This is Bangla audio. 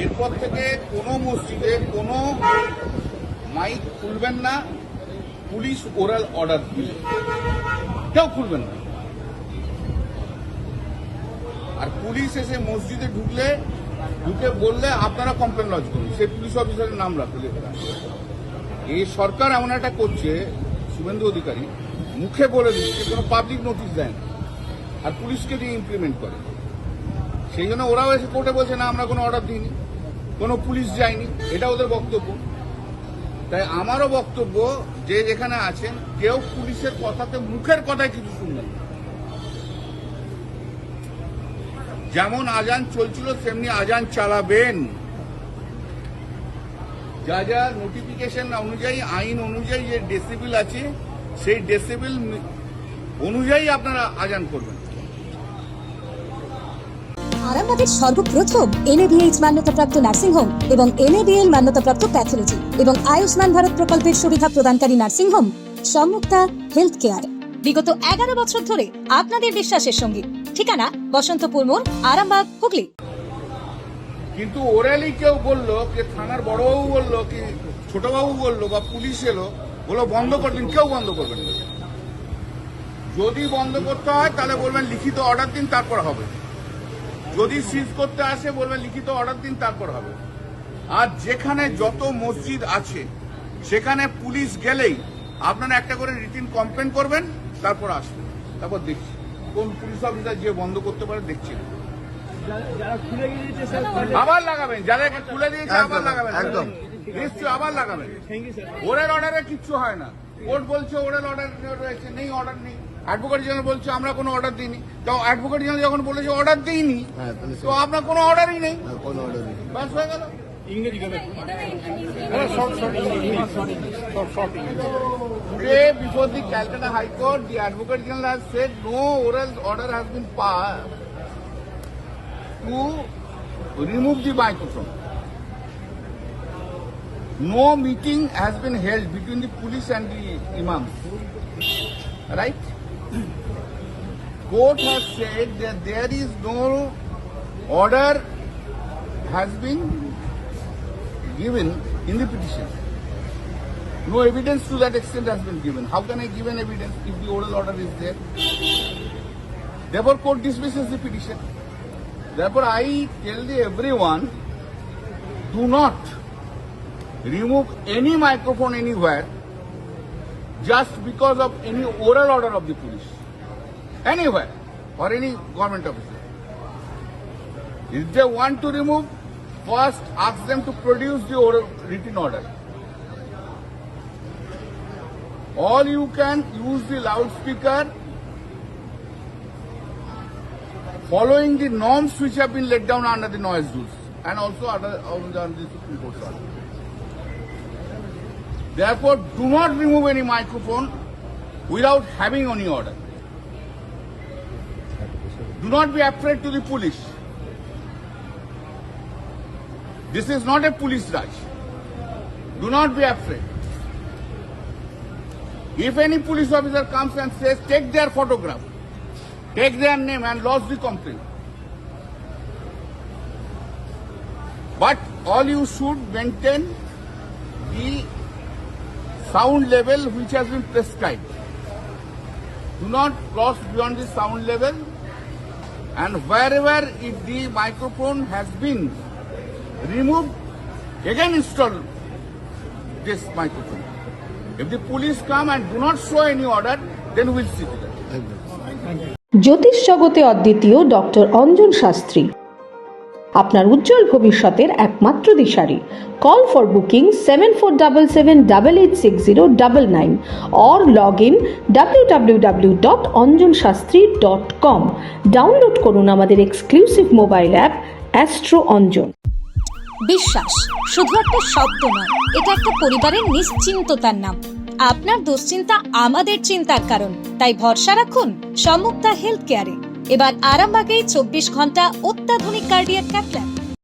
এরপর থেকে কোনো মসজিদে কোনো মাইক খুলবেন না, পুলিশ ওরাল অর্ডার দিলে কেউ খুলবেন না। আর পুলিশ এসে মসজিদে ঢুকে বললে আপনারা কমপ্লেন লজ করুন, সেই পুলিশ অফিসারের নাম রাখলে। এই সরকার এমন একটা করছে, শুভেন্দু অধিকারী মুখে বলে দিচ্ছে, কোনো পাবলিক নোটিশ দেয় না, আর পুলিশকে দিয়ে ইমপ্লিমেন্ট করে। সেই জন্য ওরাও এসে কোর্টে বলছে না আমরা কোনো অর্ডার দিইনি, কোনো পুলিশ যায়নি, এটা ওদের বক্তব্য। তাই আমারও বক্তব্য, যে যেখানে আছেন কেউ পুলিশের কথাতে মুখের কথায় কিছু শুনবেন না। যেমন আজান চলছিল তেমনি আজান চালাবেন। যা যা নোটিফিকেশন অনুযায়ী, আইন অনুযায়ী যে ডেসিবেল আছে, সেই ডেসিবেল অনুযায়ী আপনারা আজান করবেন। আরামবাগের সর্বপ্রথম NABH মান্যতাপ্রাপ্ত নার্সিংহোম এবং NABL মান্যতাপ্রাপ্ত প্যাথোলজি এবং আয়ুষ্মান ভারত প্রকল্পের সুবিধা প্রদানকারী নার্সিংহোম সম্মুক্তা হেলথ কেয়ার। বিগত 11 বছর ধরে আপনাদের বিশ্বাসের সঙ্গী। ঠিকানা বসন্তপুর মোড়, আরামবাগ, হুগলি। কিন্তু ওরালি কেউ বললো, কে থানার বড়বাবু বললো, কি ছোটবাবু বললো, বা পুলিশ এলো বলো বন্ধ করে দিন, কেউ বন্ধ করবেন না। যদি বন্ধ করতে হয় তাহলে বলবেন লিখিত অর্ডার দিন, তারপর হবে। যদি সিজ করতে আসে বলবেন লিখিত অর্ডার দিন, তারপর হবে। আর যেখানে যত মসজিদ আছে সেখানে পুলিশ গেলেই আপনারা একটা করে রিটিন কমপ্লেন করবেন, তারপর আসবেন, তারপর দেখছি কোন পুলিশ অফিসার যে বন্ধ করতে পারে দেখছি। আবার লাগাবেন, যাদেরকে খুলে দিয়েছে আবার লাগাবেন, একদম নিশ্চয় আবার লাগাবেন। ওরের অর্ডারে কিচ্ছু হয় না। কোর্ট বলছে ওরের অর্ডার রয়েছে, নেই, অর্ডার নেই। অ্যাডভোকেট জেনারেল বলছে আমরা কোনো অর্ডার দিইনি। তো অ্যাডভোকেট জেনারেল যখন বলেছে অর্ডার দিইনি, তো আপনার কোনো অর্ডারই নেই, ব্যাস হয়ে গেল। Today, before the Calcutta High Court, the Advocate General has said no oral order has been passed to remove the microphone. No meeting has been held between the police and the imams. Right? Court has said that there is no order has been given in the petition. No evidence to that extent has been given. How can I give an evidence if the oral order is there? Therefore, court dismisses the petition. Therefore, I tell everyone, do not remove any microphone anywhere just because of any oral order of the police, anywhere, or any government officer. If they want to remove, first ask them to produce the oral written order. All you can use the loudspeaker following the norms which have been laid down under the noise rules and also under the Supreme Court order. Therefore, do not remove any microphone without having any order. Do not be afraid to the police. This is not a police rush. Do not be afraid. If any police officer comes and says, take their photograph, take their name and lodge the complaint. But all you should maintain the sound level which has been prescribed. Do not cross beyond the sound level, and wherever if the microphone has been removed, again install this microphone. If the police come and do not show any order, then we will see to that. জ্যোতিষ জগতে অদ্বিতীয় ডক্টর অঞ্জন শাস্ত্রী আপনার উজ্জ্বল ভবিষ্যতের একমাত্র দিশারি। Call for booking 7477886099 or log in www.anjanshastri.com। Download করুন আমাদের exclusive mobile app Astro Anjan. বিশ্বাস শুধু একটা শব্দ নয়, এটা একটা পরিবারের নিশ্চিন্ততার নাম। আপনার দুশ্চিন্তা আমাদের চিন্তার কারণ, তাই ভরসা রাখুন সম্মুক্তা হেলথ কেয়ারে। এবার আরামবাগে 24 ঘন্টা অত্যাধুনিক কার্ডিয়াক ক্যাথল্যাব।